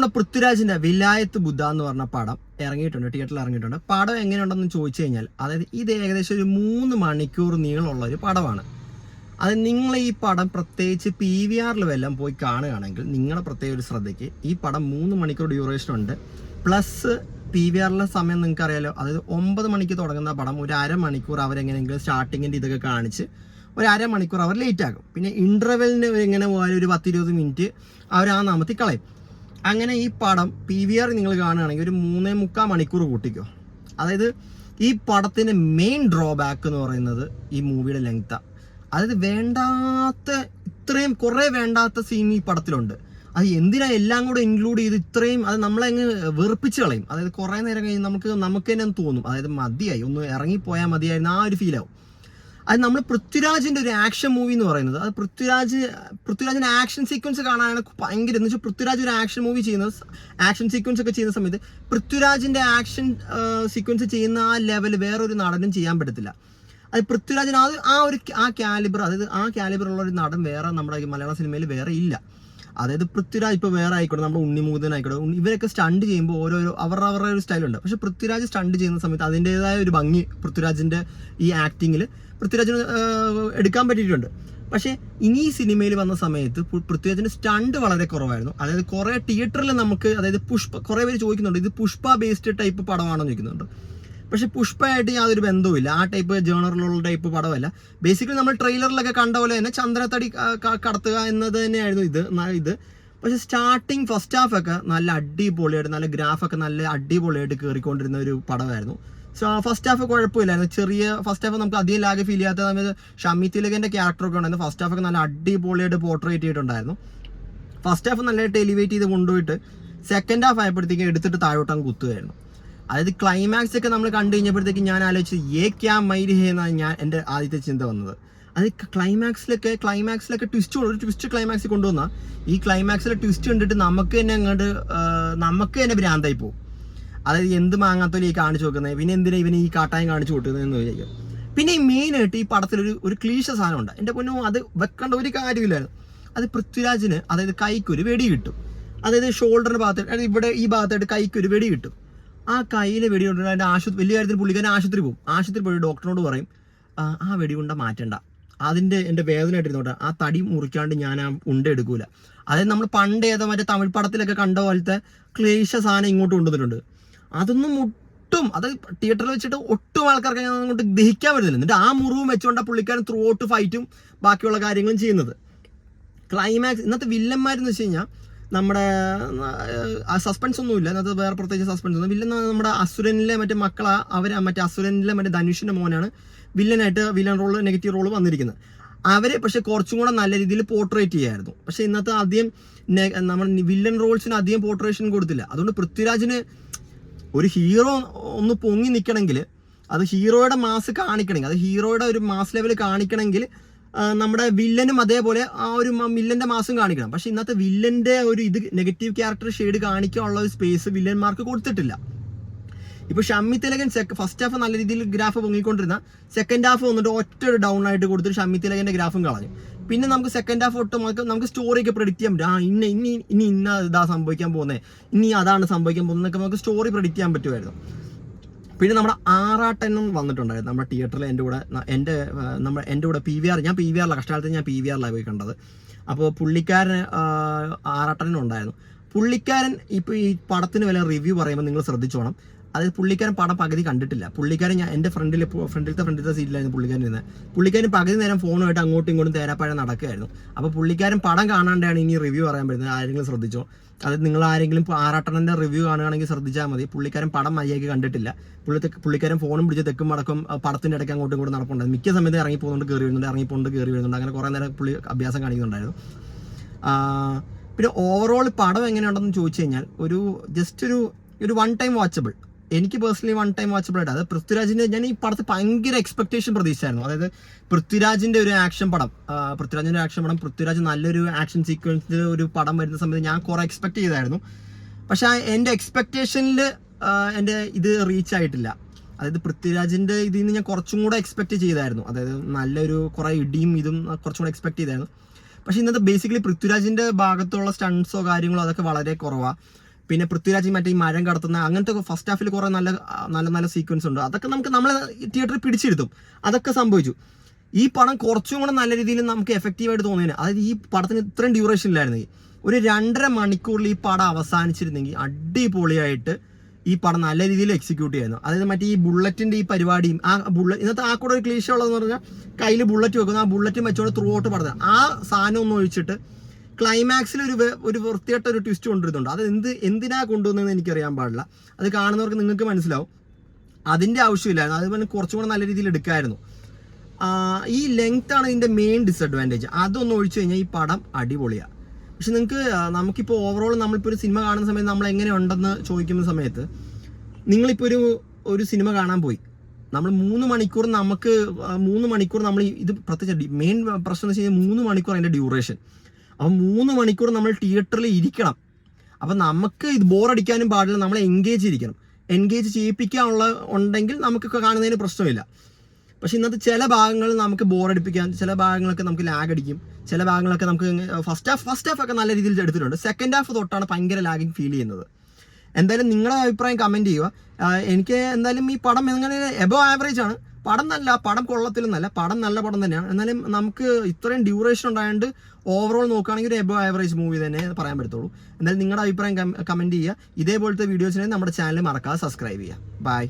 നമ്മുടെ പൃഥ്വിരാജിന്റെ വിലായത്ത് ബുദ്ധ എന്ന് പറഞ്ഞ പടം ഇറങ്ങിയിട്ടുണ്ട്, തിയേറ്ററിൽ ഇറങ്ങിയിട്ടുണ്ട്. പടം എങ്ങനെയുണ്ടെന്ന് ചോദിച്ചു കഴിഞ്ഞാൽ, അതായത് ഇത് ഏകദേശം ഒരു 3 മണിക്കൂർ നീളമുള്ള ഒരു പടമാണ്. അത് നിങ്ങൾ ഈ പടം പ്രത്യേകിച്ച് PVRൽ വല്ലതും പോയി കാണുകയാണെങ്കിൽ നിങ്ങളെ പ്രത്യേക ഒരു ശ്രദ്ധയ്ക്ക്, ഈ പടം 3 മണിക്കൂർ ഡ്യൂറേഷൻ ഉണ്ട്. പ്ലസ് PVRലെ സമയം നിങ്ങൾക്ക് അറിയാലോ, അതായത് 9 മണിക്ക് തുടങ്ങുന്ന പടം ഒരു അരമണിക്കൂർ അവരെങ്ങനെയെങ്കിലും സ്റ്റാർട്ടിങ്ങിൻ്റെ ഇതൊക്കെ കാണിച്ച് ഒരു അരമണിക്കൂർ അവർ ലേറ്റ് ആക്കും. പിന്നെ ഇൻ്റർവെല്ലിന് എങ്ങനെ പോയാലും ഒരു 10-20 മിനിറ്റ് അവർ ആ നാമത്തിൽ കളയും. അങ്ങനെ ഈ പടം PVR നിങ്ങൾ കാണുകയാണെങ്കിൽ ഒരു 3.25 മണിക്കൂർ കൂട്ടിക്കോ. അതായത് ഈ പടത്തിൻ്റെ മെയിൻ ഡ്രോബാക്ക് എന്ന് പറയുന്നത് ഈ മൂവിയുടെ ലെങ്ത്താണ്. അതായത് ഇത്രയും കുറേ വേണ്ടാത്ത സീൻ ഈ പടത്തിലുണ്ട്. അത് എന്തിനാ എല്ലാം കൂടെ ഇൻക്ലൂഡ് ചെയ്ത് ഇത്രയും, അത് നമ്മളെ അങ്ങ് വെറുപ്പിച്ച് കളയും. അതായത് കുറേ നേരം കഴിഞ്ഞ് നമുക്ക് തന്നെ തോന്നും, അതായത് മതിയായി, ഒന്ന് ഇറങ്ങിപ്പോയാൽ മതിയായിരുന്നു, ആ ഒരു ഫീലാവും. അത് നമ്മൾ പൃഥ്വിരാജിൻ്റെ ഒരു ആക്ഷൻ മൂവി എന്ന് പറയുന്നത്, അത് പൃഥ്വിരാജിൻ്റെ ആക്ഷൻ സീക്വൻസ് കാണാനാണ് ഭയങ്കര, എന്ന് വെച്ചാൽ പൃഥ്വിരാജ് ഒരു ആക്ഷൻ മൂവി ചെയ്യുന്നത്, ആക്ഷൻ സീക്വൻസ് ഒക്കെ ചെയ്യുന്ന സമയത്ത് പൃഥ്വിരാജിൻ്റെ ആക്ഷൻ സീക്വൻസ് ചെയ്യുന്ന ആ ലെവൽ വേറൊരു നടനും ചെയ്യാൻ പറ്റത്തില്ല. അത് പൃഥ്വിരാജിന് ആ കാലിബർ, അതായത് ആ കാലിബറുള്ള ഒരു നടൻ വേറെ നമ്മുടെ മലയാള സിനിമയിൽ വേറെ ഇല്ല. അതായത് പൃഥ്വിരാജ് ഇപ്പോൾ വേറെ ആയിക്കോട്ടെ, നമ്മുടെ ഉണ്ണിമുകുന്ദൻ ആയിക്കോട്ടെ, ഇവരൊക്കെ സ്റ്റണ്ട് ചെയ്യുമ്പോൾ ഓരോരോ അവരുടെ ഒരു സ്റ്റൈലുണ്ട്. പക്ഷെ പൃഥ്വിരാജ് സ്റ്റണ്ട് ചെയ്യുന്ന സമയത്ത് അതിൻ്റെതായ ഒരു ഭംഗി പൃഥ്വിരാജിൻ്റെ ഈ ആക്ടിങ്ങിൽ പൃഥ്വിരാജിന് എടുക്കാൻ പറ്റിയിട്ടുണ്ട്. പക്ഷേ ഇനി ഈ സിനിമയിൽ വന്ന സമയത്ത് പൃഥ്വിരാജിൻ്റെ സ്റ്റണ്ട് വളരെ കുറവായിരുന്നു. അതായത് കുറേ തിയേറ്ററിൽ നമുക്ക്, അതായത് കുറേ പേര് ചോദിക്കുന്നുണ്ട് ഇത് പുഷ്പ ബേസ്ഡ് ടൈപ്പ് പടമാണെന്ന് ചോദിക്കുന്നുണ്ട്. പക്ഷെ പുഷ്പയായിട്ട് യാതൊരു ബന്ധവുമില്ല. ആ ടൈപ്പ് ജേണറിലുള്ള ടൈപ്പ് പടമല്ല. ബേസിക്കലി നമ്മൾ ട്രെയിലറിലൊക്കെ കണ്ട പോലെ തന്നെ ചന്ദ്രത്തടി കടത്തുക എന്നത് തന്നെയായിരുന്നു ഇത്. പക്ഷെ സ്റ്റാർട്ടിങ് ഫസ്റ്റ് ഹാഫ് ഒക്കെ നല്ല അടിപൊളിയായിട്ട്, നല്ല ഗ്രാഫൊക്കെ നല്ല അടിപൊളിയായിട്ട് കയറിക്കൊണ്ടിരുന്ന ഒരു പടമായിരുന്നു. ഫസ്റ്റ് ഹാഫ് കുഴപ്പമില്ലായിരുന്നു. ചെറിയ ഫസ്റ്റ് ഹാഫ് നമുക്ക് അധികം ലാഗ് ഫീൽ ചെയ്യാത്ത സമയത്ത് ഷമ്മി തിലകൻ്റെ ക്യാരക്ടറൊക്കെ ഉണ്ടായിരുന്നു. ഫസ്റ്റ് ഹാഫ് ഒക്കെ നല്ല അടിപൊളിയായിട്ട് പോർട്രേറ്റ് ചെയ്തിട്ടുണ്ടായിരുന്നു. ഫസ്റ്റ് ഹാഫ് നല്ലതായിട്ട് എലിവേറ്റ് ചെയ്ത് കൊണ്ടുപോയിട്ട് സെക്കൻഡ് ഹാഫ് ആയപ്പോഴത്തേക്കും എടുത്തിട്ട് താഴോട്ടങ്ങ് കുത്തുകയായിരുന്നു. അതായത് ക്ലൈമാക്സ് ഒക്കെ നമ്മൾ കണ്ടു കഴിഞ്ഞപ്പോഴത്തേക്ക് ഞാൻ ആലോചിച്ചത് ക്യാ മൈരി ഹേ എന്നാണ് എൻ്റെ ആദ്യത്തെ ചിന്ത വന്നത്. അത് ക്ലൈമാക്സിലൊക്കെ ഒരു ട്വിസ്റ്റ് ക്ലൈമാക്സിൽ കൊണ്ടുവന്നാൽ ഈ ക്ലൈമാക്സിലെ ട്വിസ്റ്റ് കണ്ടിട്ട് നമുക്ക് തന്നെ ഭ്രാന്തായി പോകും. അതായത് എന്ത് മാങ്ങാത്തോലി കാണിച്ചു വെക്കുന്നത്, പിന്നെ എന്തിനാ ഇവന് ഈ കാട്ടായം കാണിച്ചു കൊടുക്കുന്നതെന്ന് വിചാരിക്കും. പിന്നെ ഈ മെയിനായിട്ട് ഈ പടത്തിൽ ഒരു ക്ലീശ സാധനമുണ്ട്. എൻ്റെ പൊന്നോ, അത് വെക്കേണ്ട ഒരു കാര്യമില്ലായിരുന്നു. അത് പൃഥ്വിരാജിന്, അതായത് കൈക്കൊരു വെടി കിട്ടും. അതായത് ഷോൾഡറിൻ്റെ ഭാഗത്ത്, അതായത് ഇവിടെ ഈ ഭാഗത്തായിട്ട് കൈക്കൊരു വെടി കിട്ടും. ആ കയ്യിലെ വെടി കൊണ്ട് അതിൻ്റെ വലിയ കാര്യത്തിന് പുള്ളിക്കാരൻ ആശുപത്രി പോകും. ആശുപത്രി പോയി ഡോക്ടറിനോട് പറയും, ആ വെടി കൊണ്ട മാറ്റണ്ട, എൻ്റെ വേദനയായിട്ടിരുന്നോട്ടെ, ആ തടി മുറിക്കാണ്ട് ഞാൻ ആ ഉണ്ട എടുക്കൂല. അതായത് നമ്മൾ പണ്ട് ഏതോ മറ്റേ തമിഴ് പടത്തിലൊക്കെ കണ്ട പോലത്തെ ക്ലേശ സാധനം ഇങ്ങോട്ട് കൊണ്ടുവന്നിട്ടുണ്ട്. അതൊന്നും അത് തിയേറ്ററിൽ വെച്ചിട്ട് ഒട്ടും ആൾക്കാർക്ക് അങ്ങോട്ട് ദഹിക്കാൻ പറ്റുന്നില്ല. എന്നിട്ട് ആ മുറിവും വെച്ചുകൊണ്ട് പുള്ളിക്കാരൻ ത്രൂ ഔട്ട് ഫൈറ്റും ബാക്കിയുള്ള കാര്യങ്ങളും ചെയ്യുന്നത്. ക്ലൈമാക്സ് ഇന്നത്തെ വില്ലന്മാരെന്ന് വെച്ച് കഴിഞ്ഞാൽ നമ്മുടെ സസ്പെൻസ് ഒന്നുമില്ല അതിനകത്ത്, വേറെ പ്രത്യേകിച്ച് സസ്പെൻസ് ഒന്നും. വില്ലൻ നമ്മുടെ അസുരനിലെ മറ്റേ മക്കളാ, മറ്റേ അസുരനിലെ മറ്റേ ധനുഷിൻ്റെ മോനാണ് വില്ലൻ റോള്, നെഗറ്റീവ് റോള് വന്നിരിക്കുന്നത്. അവരെ പക്ഷെ കുറച്ചും കൂടെ നല്ല രീതിയിൽ പോർട്രേറ്റ് ചെയ്യായിരുന്നു. പക്ഷെ ഇന്നത്തെ അധികം നമ്മൾ വില്ലൻ റോൾസിന് അധികം പോർട്രേഷൻ കൊടുത്തില്ല. അതുകൊണ്ട് പൃഥ്വിരാജിന് ഒരു ഹീറോ ഒന്ന് പൊങ്ങി നിൽക്കണമെങ്കിൽ, അത് ഹീറോയുടെ മാസ് കാണിക്കണമെങ്കിൽ, അത് ഹീറോയുടെ ഒരു മാസ് ലെവൽ കാണിക്കണമെങ്കിൽ നമ്മുടെ വില്ലനും അതേപോലെ ആ ഒരു വില്ലന്റെ മാസം കാണിക്കണം. പക്ഷെ ഇന്നത്തെ വില്ലന്റെ ഒരു നെഗറ്റീവ് ക്യാരക്ടർ ഷെയ്ഡ് കാണിക്കാനുള്ള ഒരു സ്പേസ് വില്ലന്മാർക്ക് കൊടുത്തിട്ടില്ല. ഇപ്പൊ ഷമ്മി തിലകൻ ഫസ്റ്റ് ഹാഫ് നല്ല രീതിയിൽ ഗ്രാഫ് പൊങ്ങിക്കൊണ്ടിരുന്ന സെക്കൻഡ് ഹാഫ് വന്നിട്ട് ഒറ്റ ഒരു ഡൗൺ ആയിട്ട് കൊടുത്തിട്ട് ഷമ്മി തിലകന്റെ ഗ്രാഫും കളഞ്ഞു. പിന്നെ നമുക്ക് സെക്കൻഡ് ഹാഫ് ഒട്ടും നമുക്ക് സ്റ്റോറിയൊക്കെ പ്രെഡിക്റ്റ് ചെയ്യാൻ പറ്റും. ഇന്ന ഇതാ സംഭവിക്കാൻ പോകുന്നത്, ഇനി അതാണ് സംഭവിക്കാൻ പോകുന്നതൊക്കെ നമുക്ക് സ്റ്റോറി പ്രെഡിക്റ്റ് ചെയ്യാൻ പറ്റുമായിരുന്നു. പിന്നെ നമ്മുടെ ആറാട്ടനും വന്നിട്ടുണ്ടായിരുന്നു നമ്മുടെ തിയേറ്ററിൽ എൻ്റെ കൂടെ PVR, ഞാൻ PVRലാണ് കഷ്ടകാലത്ത് ഞാൻ PVRലാണ് പോയി കണ്ടത്. അപ്പോൾ പുള്ളിക്കാരൻ ആറാട്ടനും ഉണ്ടായിരുന്നു. പുള്ളിക്കാരൻ ഇപ്പോൾ ഈ പടത്തിന് വല്ല റിവ്യൂ പറയുമ്പോൾ നിങ്ങൾ ശ്രദ്ധിച്ചോണം. അതായത് പുള്ളിക്കാരൻ പടം പകുതി കണ്ടിട്ടില്ല. പുള്ളിക്കാരൻ എൻ്റെ ഫ്രണ്ടിലത്തെ സീറ്റിലായിരുന്നു പുള്ളിക്കാരൻ ഇരുന്നത്. പുള്ളിക്കാരൻ പകുതി നേരം ഫോണുമായിട്ട് അങ്ങോട്ടും ഇങ്ങോട്ടും തേരാപ്പാഴം നടക്കുകയായിരുന്നു. അപ്പോൾ പുള്ളിക്കാരൻ പടം കാണാണ്ടാണ് ഇനി റിവ്യൂ പറയാൻ പറ്റുന്നത്. ആരെങ്കിലും ശ്രദ്ധിച്ചോ? അതായത് നിങ്ങൾ ആരെങ്കിലും ആറാട്ടണൻ്റെ റിവ്യൂ കാണുകയാണെങ്കിൽ ശ്രദ്ധിച്ചാൽ മതി. പുള്ളിക്കാരൻ പടം മര്യാദയ്ക്ക് കണ്ടിട്ടില്ല. പുള്ളിക്കാരൻ ഫോണും പിടിച്ച് തെക്കും മടക്കും പടത്തിൻ്റെ ഇടയ്ക്ക് അങ്ങോട്ടും ഇങ്ങോട്ടും നടപ്പുണ്ടായിരുന്നു. മിക്ക സമയത്ത് ഇറങ്ങിപ്പോകുന്നുണ്ട്, കയറി വരുന്നുണ്ട്. അങ്ങനെ കുറേ നേരം പുള്ളി അഭ്യാസം കാണിക്കുന്നുണ്ടായിരുന്നു. പിന്നെ ഓവറോൾ പടം എങ്ങനെയുണ്ടെന്ന് ചോദിച്ചു കഴിഞ്ഞാൽ ഒരു വൺ ടൈം വാച്ചബിൾ, എനിക്ക് പേഴ്സണലി വൺ ടൈം വാച്ചബിൾ ആയിട്ട്. അത് പൃഥ്വിരാജിൻ്റെ, ഞാൻ ഈ പടത്തിൽ ഭയങ്കര എക്സ്പെക്ടേഷൻ പ്രതീക്ഷിച്ചായിരുന്നു. അതായത് പൃഥ്വിരാജിൻ്റെ ഒരു ആക്ഷൻ പടം, പൃഥ്വിരാജ് നല്ലൊരു ആക്ഷൻ സീക്വൻസിൽ ഒരു പടം വരുന്ന സമയത്ത് ഞാൻ കുറേ എക്സ്പെക്ട് ചെയ്തായിരുന്നു. പക്ഷെ എൻ്റെ എക്സ്പെക്ടേഷനിൽ എൻ്റെ ഇത് റീച്ച് ആയിട്ടില്ല. അതായത് പൃഥ്വിരാജിൻ്റെ ഇതിൽ നിന്ന് ഞാൻ കുറച്ചും കൂടെ എക്സ്പെക്ട് ചെയ്തായിരുന്നു. അതായത് നല്ലൊരു കുറേ ഇടിയും ഇതും കുറച്ചും കൂടെ എക്സ്പെക്ട് ചെയ്തായിരുന്നു. പക്ഷെ ഇന്നത്തെ ബേസിക്കലി പൃഥ്വിരാജിൻ്റെ ഭാഗത്തുള്ള സ്റ്റൺസോ കാര്യങ്ങളോ അതൊക്കെ വളരെ കുറവാണ്. പിന്നെ പൃഥ്വിരാജ് മറ്റേ ഈ മരം കടത്തുന്ന അങ്ങനത്തെ ഫസ്റ്റ് ഹാഫിൽ കുറേ നല്ല നല്ല നല്ല സീക്വൻസ് ഉണ്ട്. അതൊക്കെ നമുക്ക് നമ്മളെ തിയേറ്ററിൽ പിടിച്ചിരുത്തും. അതൊക്കെ സംഭവിച്ചു. ഈ പടം കുറച്ചും കൂടെ നല്ല രീതിയിൽ നമുക്ക് എഫക്റ്റീവായിട്ട് തോന്നിയത്, അതായത് ഈ പടത്തിന് ഇത്രയും ഡ്യൂറേഷൻ ഇല്ലായിരുന്നെങ്കിൽ ഒരു 2.5 മണിക്കൂറിൽ ഈ പടം അവസാനിച്ചിരുന്നെങ്കിൽ അടിപൊളിയായിട്ട് ഈ പടം നല്ല രീതിയിൽ എക്സിക്യൂട്ട് ചെയ്യുന്നു. അതായത് മറ്റേ ഈ ബുള്ളറ്റിൻ്റെ ഈ പരിപാടിയും ഇന്നത്തെ ആ കൂടെ ഒരു ക്ലീശ ഉള്ളതെന്ന് പറഞ്ഞാൽ കയ്യിൽ ബുള്ളറ്റ് വെക്കുന്നു, ആ ബുള്ളറ്റും വെച്ചോണ്ട് ത്രൂ ഔട്ട് പടം ആ സാധനം ഒന്നും ഒഴിച്ചിട്ട് ക്ലൈമാക്സിൽ ഒരു വൃത്തിയായിട്ട ഒരു ട്വിസ്റ്റ് കൊണ്ടുവരുന്നുണ്ട്. അത് എന്തിനാ കൊണ്ടുവന്നതെന്ന് എനിക്കറിയാൻ പാടില്ല. അത് കാണുന്നവർക്ക് നിങ്ങൾക്ക് മനസ്സിലാവും. അതിൻ്റെ ആവശ്യമില്ലായിരുന്നു. അതുപോലെ കുറച്ചും കൂടെ നല്ല രീതിയിൽ എടുക്കാമായിരുന്നു. ഈ ലെങ്ത് ആണ് ഇതിൻ്റെ മെയിൻ ഡിസഡ്വാൻറ്റേജ്. അതൊന്നും ഒഴിച്ചു കഴിഞ്ഞാൽ ഈ പടം അടിപൊളിയാണ്. പക്ഷെ നമുക്കിപ്പോൾ ഓവറോൾ നമ്മളിപ്പോൾ ഒരു സിനിമ കാണുന്ന സമയത്ത് നമ്മൾ എങ്ങനെ ഉണ്ടെന്ന് ചോദിക്കുന്ന സമയത്ത് നിങ്ങളിപ്പോൾ ഒരു സിനിമ കാണാൻ പോയി, നമ്മൾ 3 മണിക്കൂർ നമ്മൾ ഇത് പ്രത്യേകിച്ച് മെയിൻ പ്രശ്നം എന്ന് വെച്ച് കഴിഞ്ഞാൽ 3 മണിക്കൂർ അതിൻ്റെ ഡ്യൂറേഷൻ. അപ്പം 3 മണിക്കൂർ നമ്മൾ തിയേറ്ററിൽ ഇരിക്കണം. അപ്പം നമുക്ക് ഇത് ബോറടിക്കാനും പാടില്ല, നമ്മളെ എൻഗേജ് ചെയ്യിപ്പിക്കാനുള്ള ഉണ്ടെങ്കിൽ നമുക്ക് കാണുന്നതിന് പ്രശ്നമില്ല. പക്ഷെ ഇന്നത്തെ ചില ഭാഗങ്ങളിൽ നമുക്ക് ബോറടിപ്പിക്കാൻ, ചില ഭാഗങ്ങളൊക്കെ നമുക്ക് ലാഗ് അടിക്കും, ചില ഭാഗങ്ങളൊക്കെ നമുക്ക് ഫസ്റ്റ് ഹാഫ് ഒക്കെ നല്ല രീതിയിൽ എടുത്തിട്ടുണ്ട്. സെക്കൻഡ് ഹാഫ് തൊട്ടാണ് ഭയങ്കര ലാഗിങ് ഫീൽ ചെയ്യുന്നത്. എന്തായാലും നിങ്ങളുടെ അഭിപ്രായം കമൻറ്റ് ചെയ്യുക. എനിക്ക് എന്തായാലും ഈ പടം എങ്ങനെ എബോവ് ആവറേജ് ആണ്. പടം കൊള്ളത്തിലെന്നല്ല, പടം നല്ല പടം തന്നെയാണ്. എന്നാലും നമുക്ക് ഇത്രയും ഡ്യൂറേഷൻ ഉണ്ടായതുകൊണ്ട് ഓവറോൾ നോക്കുകയാണെങ്കിൽ ഒരു എബോവ് ആവറേജ് മൂവി തന്നെ പറയാൻ പറ്റത്തുള്ളൂ. എന്തായാലും നിങ്ങളുടെ അഭിപ്രായം കമൻറ്റ് ചെയ്യുക. ഇതേപോലത്തെ വീഡിയോസിനെ നമ്മുടെ ചാനൽ മറക്കാതെ സബ്സ്ക്രൈബ് ചെയ്യുക. ബൈ.